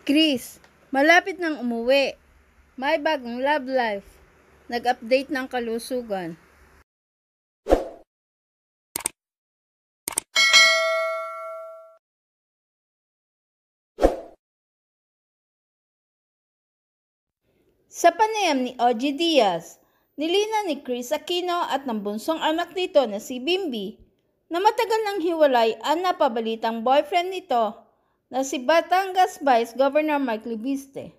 Chris, malapit nang umuwi. May bagong love life. Nag-update ng kalusugan. Sa panayam ni OG Diaz, nilina ni Chris Aquino at ng bunsong anak nito na si Bimbi na matagal nang hiwalay ang napabalitang boyfriend nito na si Batangas Vice Governor Mike Libiste.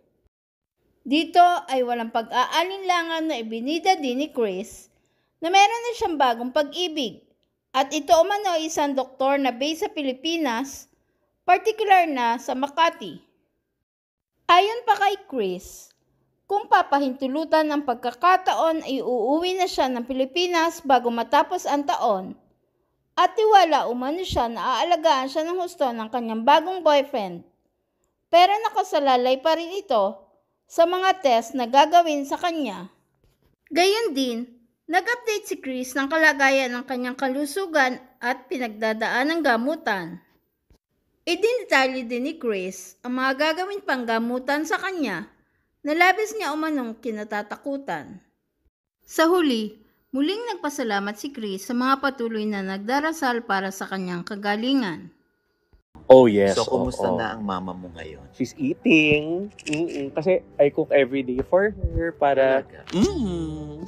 Dito ay walang pag-aalinlangan na ibinida din ni Chris na meron na siyang bagong pag-ibig at ito umano ay isang doktor na based sa Pilipinas, partikular na sa Makati. Ayon pa kay Chris, kung papahintulutan ng pagkakataon ay uuwi na siya ng Pilipinas bago matapos ang taon at tiwala umano siya na aalagaan siya ng husto ng kanyang bagong boyfriend. Pero nakasalalay pa rin ito sa mga test na gagawin sa kanya. Gayon din, nag-update si Chris ng kalagayan ng kanyang kalusugan at pinagdadaan ng gamutan. Idinitalye din ni Chris ang mga gagawin pang gamutan sa kanya na labis niya umanong kinatatakutan. Sa huli, muling nagpasalamat si Chris sa mga patuloy na nagdarasal para sa kanyang kagalingan. Oh yes. So, kumusta na ang mama mo ngayon? She's eating. Kasi I cook every day for her para...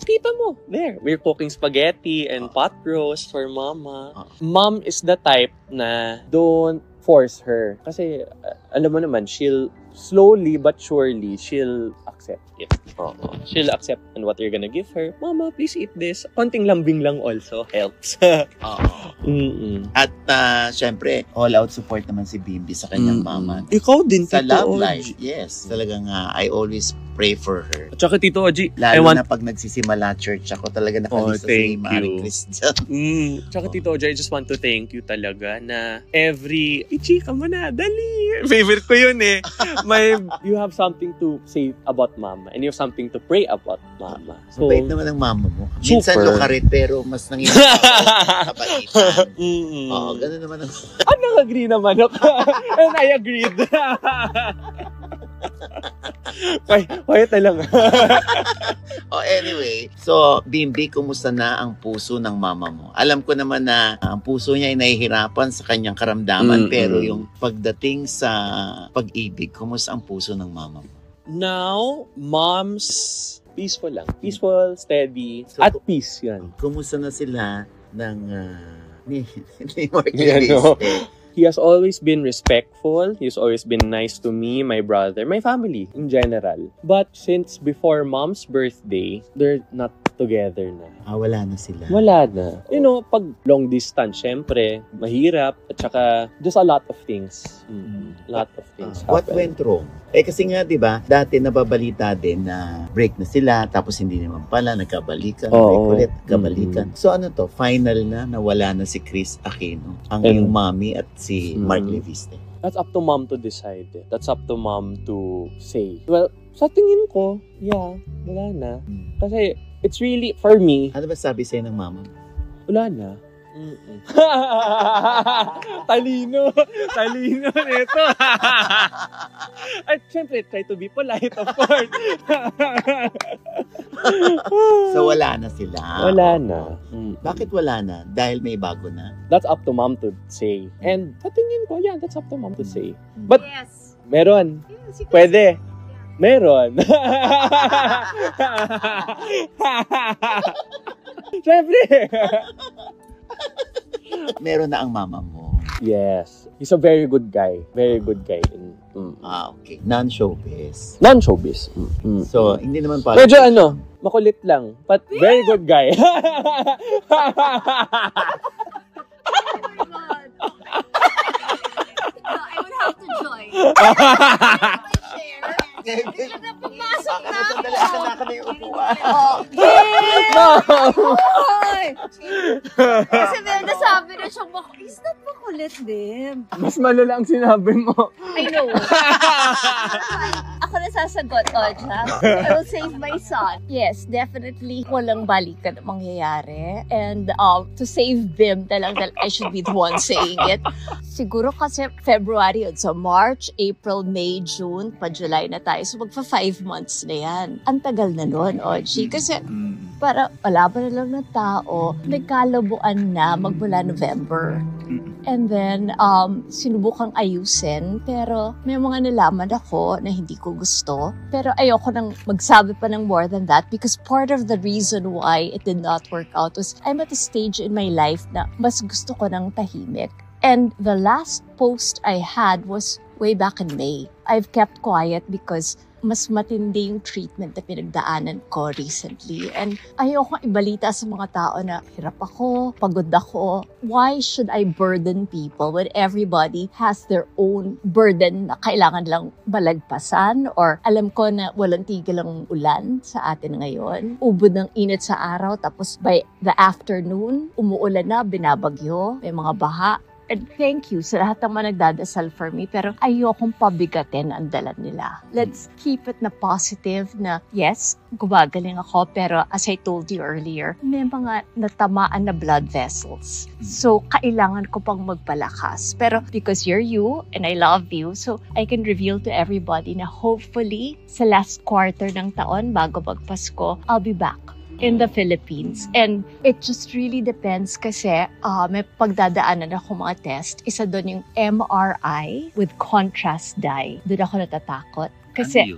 Kita mo, there. We're cooking spaghetti and pot roast for mama. Mom is the type na don't force her. Kasi, alam mo naman, she'll slowly but surely, she'll accept it. She'll accept and what you're gonna give her. Mama, please eat this. Konting lambing lang also helps. At syempre, all-out support naman si Bimbi sa kanyang mama. Ikaw din, sa Tito love Oji. life. Yes, talagang I always pray for her. At saka Tito Oji, Lalo na pag nagsisimula church ako, talaga nakalista si thank Maring you. Christian. Tsaka Tito Oji, I just want to thank you talaga na every, ichika mo na, dali. Favorite ko yun eh. You have something to say about mama and you have something to pray about mama. So, bait naman ang mama mo. Minsan lokarit pero mas nangyayari kabaitan. Oo, ganun naman ang... Nag-agree naman ako. And I agreed. Quiet na lang. Anyway, so Bimbi, kumusta na ang puso ng mama mo? Alam ko naman na ang puso niya ay nahihirapan sa kanyang karamdaman, pero yung pagdating sa pag-ibig, kumusta ang puso ng mama mo? Now, mom's peaceful lang. Peaceful, steady, so, at peace yan. Kumusta na sila ng ni Mark Libiste? He has always been respectful. He's always been nice to me, my brother, my family in general. But since before mom's birthday, they're not together na. Wala na sila. Wala na. You know, pag long distance, syempre, mahirap. At saka, just a lot of things. Lot of things happen. What went wrong? Kasi nga, di ba, dati nababalita din na break na sila, tapos hindi naman pala, nagkabalikan, break ulit, kabalikan. So ano to, final na, nawala na si Chris Aquino, ang iyong mommy at si Mark Libiste. That's up to mom to decide. That's up to mom to say. Well, sa tingin ko, yeah, wala na. Kasi, it's really, for me... Ano ba sabi sa'yo ng mama? Wala na. Talino nito. At syempre, try to be polite, of course. So, wala na sila. Wala na. Bakit wala na? Dahil may bago na? That's up to mom to say. And sa tingin ko, yeah, that's up to mom to say. But, Yes. Meron. Pwede. Meron. Siyempre. Meron na ang mama mo. Yes. He's a very good guy. Very good guy. Okay. Non-showbiz. Non-showbiz. So, hindi naman pala. Medyo makulit lang. But very good guy. Oh my God. No, I would have to join. Pumasok na ako. Dala ka na yung upuan. Kasi meron nasabi na siyang is that makulit din? Mas malala ang sinabi mo. I know. Ako nasabi sasagot, Oja. I will save my son. Yes, definitely walang balikan na mangyayari. And to save Bim, talagang I should be the one saying it. Siguro kasi February yun. So March, April, May, June, pa July na tayo. So magpa 5 months na yan. Ang tagal na nun, Oji. Kasi para wala pa na lang ng tao, nagkalabuan na magmula November. And then, sinubukang ayusin, pero may mga nalaman ako na hindi ko gusto. Pero ayoko nang magsabi pa ng more than that because part of the reason why it did not work out was I'm at a stage in my life na mas gusto ko ng tahimik. And the last post I had was way back in May. I've kept quiet because mas matindi yung treatment na pinagdaanan ko recently. And ayoko ibalita sa mga tao na hirap ako, pagod ako. Why should I burden people when everybody has their own burden na kailangan lang balagpasan? Or alam ko na walang tigil ang ulan sa atin ngayon. Ubod ng init sa araw, tapos by the afternoon, umuulan na, binabagyo, may mga baha. And thank you sa lahat ng mga nagdadasal for me, pero ayokong pabigatin ang dala nila. Let's keep it na positive na, yes, gumagaling ako, pero as I told you earlier, may mga natamaan na blood vessels. So, kailangan ko pang magpalakas. Pero because you're you, and I love you, so I can reveal to everybody na hopefully, sa last quarter ng taon, bago magpasko, I'll be back in the Philippines. And it just really depends kasi may pagdadaanan ako mga test. Isa doon yung MRI with contrast dye. Doon ako natatakot. Kasi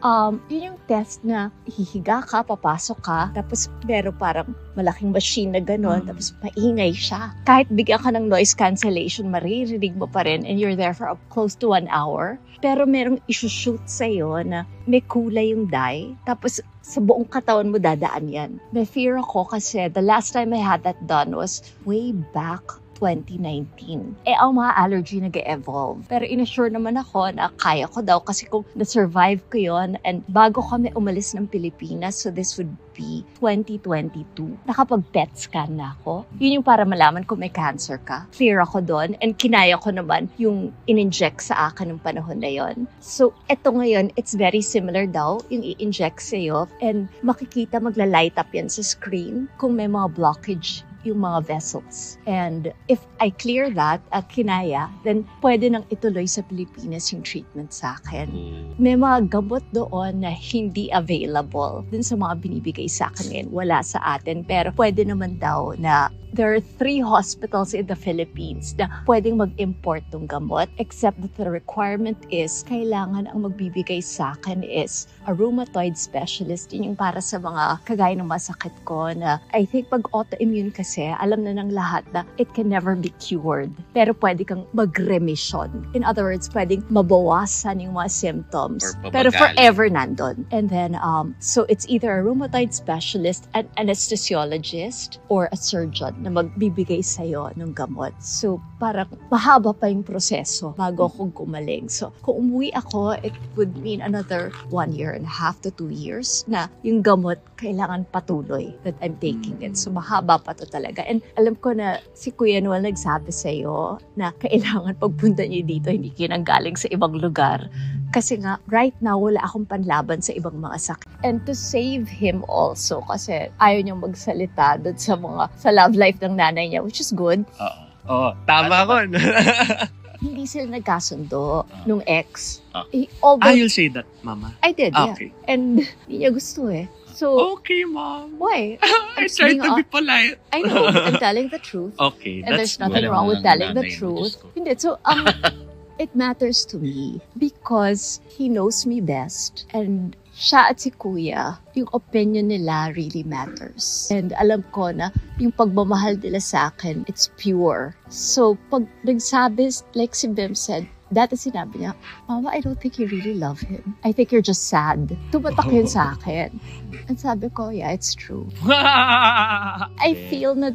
yun yung test na hihiga ka, papasok ka, tapos pero parang malaking machine na gano'n, tapos maingay siya. Kahit bigyan ka ng noise cancellation, maririnig mo pa rin and you're there for close to 1 hour. Pero merong isushoot sa'yo na may kulay yung dye, tapos sa buong katawan mo dadaan yan. May fear ako kasi the last time I had that done was way back 2019. Ang mga allergy nag-evolve. Pero inassure naman ako na kaya ko daw kasi kung na-survive ko yon and bago kami umalis ng Pilipinas, so this would be 2022. Nakapag-PET scan na ako. Yun yung para malaman kung may cancer ka. Clear ako doon and kinaya ko naman yung in-inject sa akin ng panahon na yon. So, eto ngayon, it's very similar daw yung i-inject sa'yo and makikita magla-light up yan sa screen kung may mga blockage yung mga vessels. And if I clear that at kinaya, then pwede nang ituloy sa Pilipinas yung treatment sa akin. May mga gamot doon na hindi available dun sa mga binibigay sa akin ngayon. Wala sa atin. Pero pwede naman daw na there are 3 hospitals in the Philippines na pwedeng mag-import ng gamot except that the requirement is kailangan ang magbibigay sa akin is a rheumatoid specialist. Yun yung para sa mga kagaya ng masakit ko na I think pag autoimmune kasi alam na ng lahat na it can never be cured. Pero pwede kang mag-remission. In other words, pwedeng mabawasan yung mga symptoms. Pero forever nandun. And then, so it's either a rheumatoid specialist, an anesthesiologist, or a surgeon na magbibigay sa'yo ng gamot. So, parang mahaba pa yung proseso bago ako gumaling. So, kung umuwi ako, it would mean another 1.5 to 2 years na yung gamot kailangan patuloy that I'm taking it. So, mahaba pa to talaga. And alam ko na si Kuya Noel nagsabi sa'yo na kailangan pagpunta niyo dito, hindi kayo nanggaling sa ibang lugar. Kasi nga, right now, wala akong panlaban sa ibang mga sakit. And to save him also, kasi ayaw niyang magsalita doon sa love life ng nanay niya, which is good. Oo, tama ko. Hindi sila nagkasundo nung ex. You'll say that, Mama? I did, yeah. Okay. And hindi niya gusto eh. So, okay, Mom. Why? I tried to be polite. I know, I'm telling the truth. Okay, and there's nothing wrong with telling the truth. Hindi, so, it matters to me because he knows me best and siya at si Kuya, yung opinion nila really matters. And alam ko na yung pagmamahal nila sa akin, it's pure. So, pag nagsabi, like si Bim said, dati sinabi niya, Mama, I don't think you really love him. I think you're just sad. Tumatak yun sa akin. And sabi ko, yeah, it's true. I feel that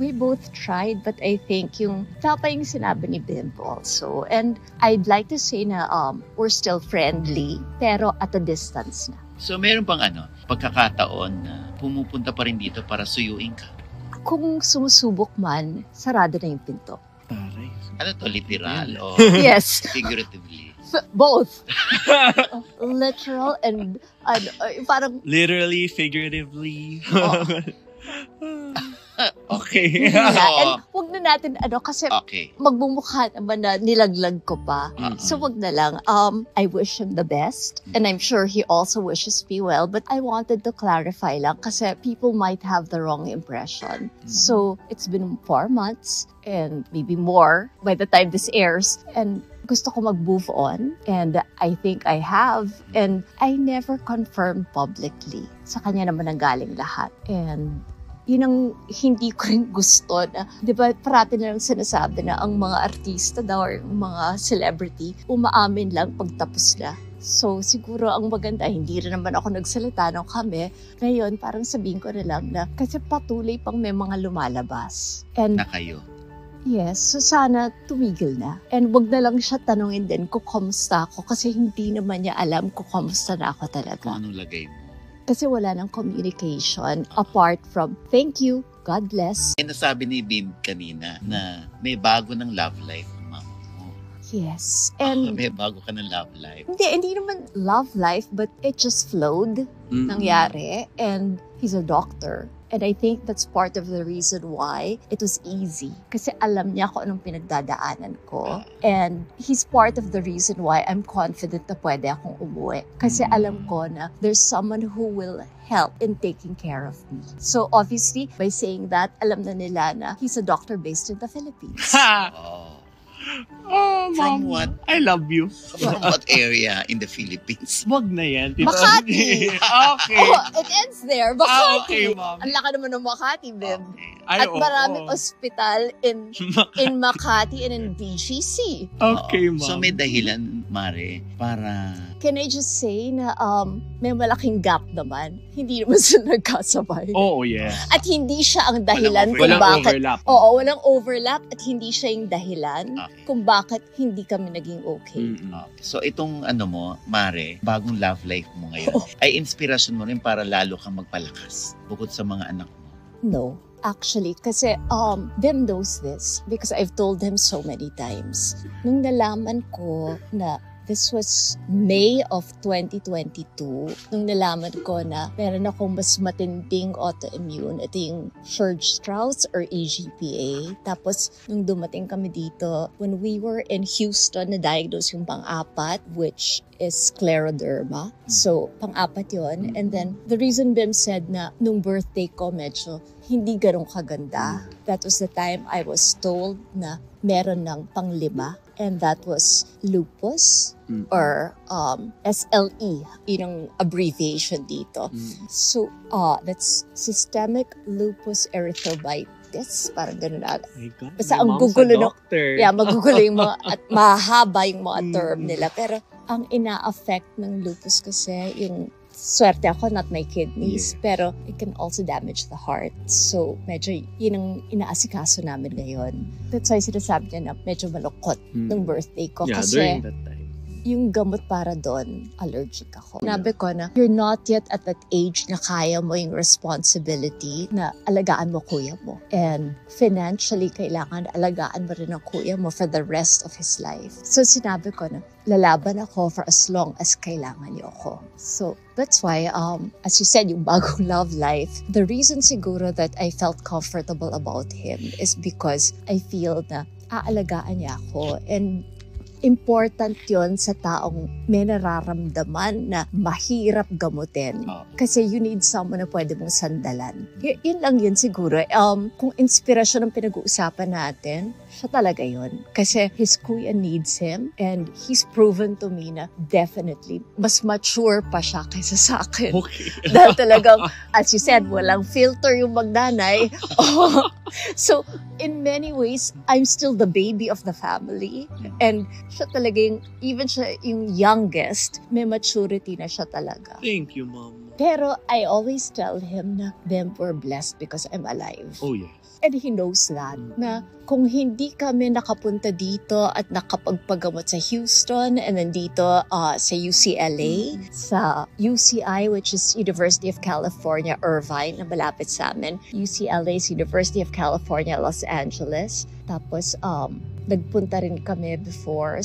we both tried, but I think yung tapa yung sinabi ni Bim also. And I'd like to say na we're still friendly, pero at a distance na. So meron bang pagkakataon na pumupunta pa rin dito para suyuin ka? Kung sumusubok man, sarado na yung pinto. Ano to, literal o Yes. figuratively? Both. Literal and parang Literally, figuratively. Okay. and wag na natin kasi Okay. magbumukha naman na nilaglag ko pa. So wag na lang. I wish him the best and I'm sure he also wishes me well, but I wanted to clarify lang kasi people might have the wrong impression. So it's been 4 months and maybe more by the time this airs, and gusto ko mag-move on, and I think I have, and I never confirmed publicly. Sa kanya naman ang galing lahat. And yun ang hindi ko rin gusto na, di ba, parati na lang sinasabi na ang mga artista daw or mga celebrity, umaamin lang pagtapos na. So, siguro ang maganda, hindi rin naman ako nagsalita nung kami. Ngayon, parang sabihin ko na lang na, kasi patuloy pang may mga lumalabas. And Na kayo. yes, so sana tumigil na. And wag na lang siya tanungin din kung kamusta ako kasi hindi naman niya alam kung kamusta na ako Kung talaga. anong lagay mo. Kasi wala nang communication apart from thank you, God bless. Nasabi ni Bim kanina na may bago ng love life ng mama mo. Yes. And May bago ka ng love life. hindi naman love life, but it just flowed. Nangyari. And he's a doctor. And I think that's part of the reason why it was easy. Kasi alam niya kung anong pinagdadaanan ko. And he's part of the reason why I'm confident na pwede akong umuwi. Kasi alam ko na there's someone who will help in taking care of me. So obviously, by saying that, alam na nila na he's a doctor based in the Philippines. Oh. Oh, From Mom. what? I love you. From what area in the Philippines? Wag na yan. Tita. Makati. Okay. Oh, it ends there. Makati. Okay, Mom. Ang laki naman ng Makati, Bim. Ay, At oo. maraming ospital in Makati and in BGC. Okay, Mom. So may dahilan, Mare, para... Can I just say na may malaking gap naman. Hindi naman sila nagkasabay. Oo, yes. At hindi siya ang dahilan kung Walang bakit. overlap. Oo, walang overlap at hindi siya yung dahilan Okay. kung bakit hindi kami naging okay. So itong mo, Mare, bagong love life mo ngayon, ay inspirasyon mo rin para lalo kang magpalakas bukod sa mga anak mo. No. Actually, kasi Bim knows this because I've told him so many times. Nung nalaman ko na this was May of 2022, nung nalaman ko na meron akong mas matinding autoimmune. Ito yung Sjogren's or EGPA. Tapos, nung dumating kami dito, when we were in Houston, na-diagnose yung pang-apat, which is scleroderma. So, pang-apat yun. And then, the reason Bim said na nung birthday ko, medyo hindi ganun kaganda. That was the time I was told na meron ng pang-5. And that was lupus or SLE, yun ang abbreviation dito. So, that's systemic lupus erythrocytosis, parang ganun na. Basta ang gugulo ng, magugulo yung mga, at mahaba yung mga term nila. Pero ang ina-affect ng lupus kasi yung swerte ako, not my kidneys, pero it can also damage the heart. So, medyo yun ang inaasikaso namin ngayon. That's why sinasabi niya na medyo malukot ng birthday ko. Yeah, kasi during that time. yung gamot para doon, allergic ako. Sinabi ko na, you're not yet at that age na kaya mo yung responsibility na alagaan mo kuya mo. And financially, kailangan alagaan mo rin ang kuya mo for the rest of his life. So sinabi ko na, lalaban ako for as long as kailangan niyo ako. So that's why, as you said, yung bagong love life, the reason siguro that I felt comfortable about him is because I feel na aalagaan niya ako. And important yon sa taong may nararamdaman na mahirap gamutin. Kasi you need someone na pwede mong sandalan. Yun lang yun siguro. Kung inspirasyon ang pinag-uusapan natin, siya talaga yun. Kasi his kuya needs him and he's proven to me na definitely mas mature pa siya kaysa sa akin. Okay. Dahil talagang, as you said, walang filter yung magnanay. So, in many ways, I'm still the baby of the family. And siya talaga yung, even siya yung youngest, may maturity na siya talaga. Thank you, Mom. Pero I always tell him na, Bim, we're blessed because I'm alive. Oh, yes. And he knows that, na kung hindi kami nakapunta dito at nakapagpagamot sa Houston and then dito sa UCLA, sa UCI, which is University of California, Irvine, na malapit sa amin. UCLA is University of California, Los Angeles. Tapos, nagpunta rin kami before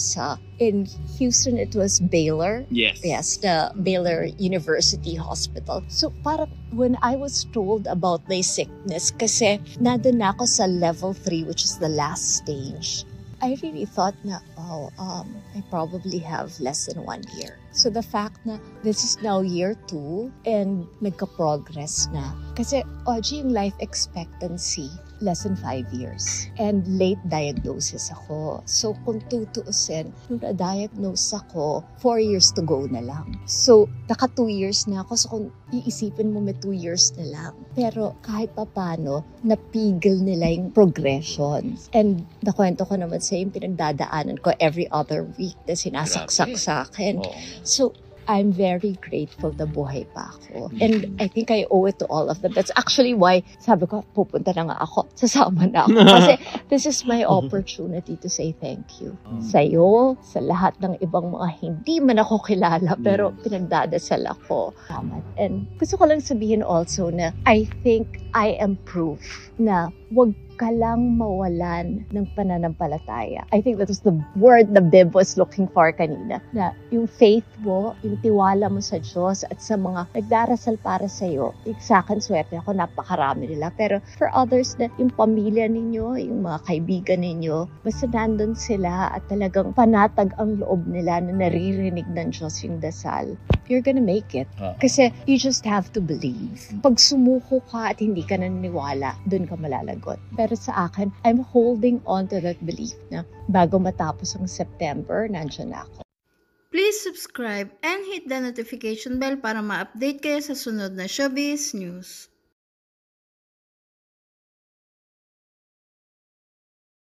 in Houston, it was Baylor. Yes. Yes, the Baylor University Hospital. So parang when I was told about my sickness, kasi nandun na ako sa level 3, which is the last stage, I really thought na, I probably have less than 1 year. So the fact na this is now year 2 and nagka-progress na. Kasi, yung life expectancy, less than 5 years. And late diagnosis ako. So kung tutuusin, nung na-diagnose ako, 4 years to go na lang. So, naka 2 years na ako. So kung iisipin mo may 2 years na lang. Pero kahit pa paano, napigil nila yung progression. And nakwento ko naman sa yung pinagdadaanan ko every other week na sinasaksak sa akin. So, I'm very grateful na buhay pa ako. And I think I owe it to all of them. That's actually why sabi ko, pupunta na nga ako. Sasama na ako. Kasi this is my opportunity to say thank you. Sa'yo, sa lahat ng ibang mga hindi man ako kilala, pero pinagdadasal ako. And gusto ko lang sabihin also na I think I am proof na wag ka lang mawalan ng pananampalataya. I think that was the word the Bib was looking for kanina. Na yung faith mo, yung tiwala mo sa Diyos at sa mga nagdarasal para sa'yo. Sa akin, swerte ako, napakarami nila. Pero for others na yung pamilya ninyo, yung mga kaibigan ninyo, basta nandun sila at talagang panatag ang loob nila na naririnig ng Diyos yung dasal, you're gonna make it. Kasi you just have to believe. Pag sumuko ka at hindi ka naniniwala, dun ka malalagot. Pero sa akin, I'm holding on to that belief na bago matapos ang September, nandiyan na ako. Please subscribe and hit the notification bell para ma-update kayo sa sunod na Showbiz News.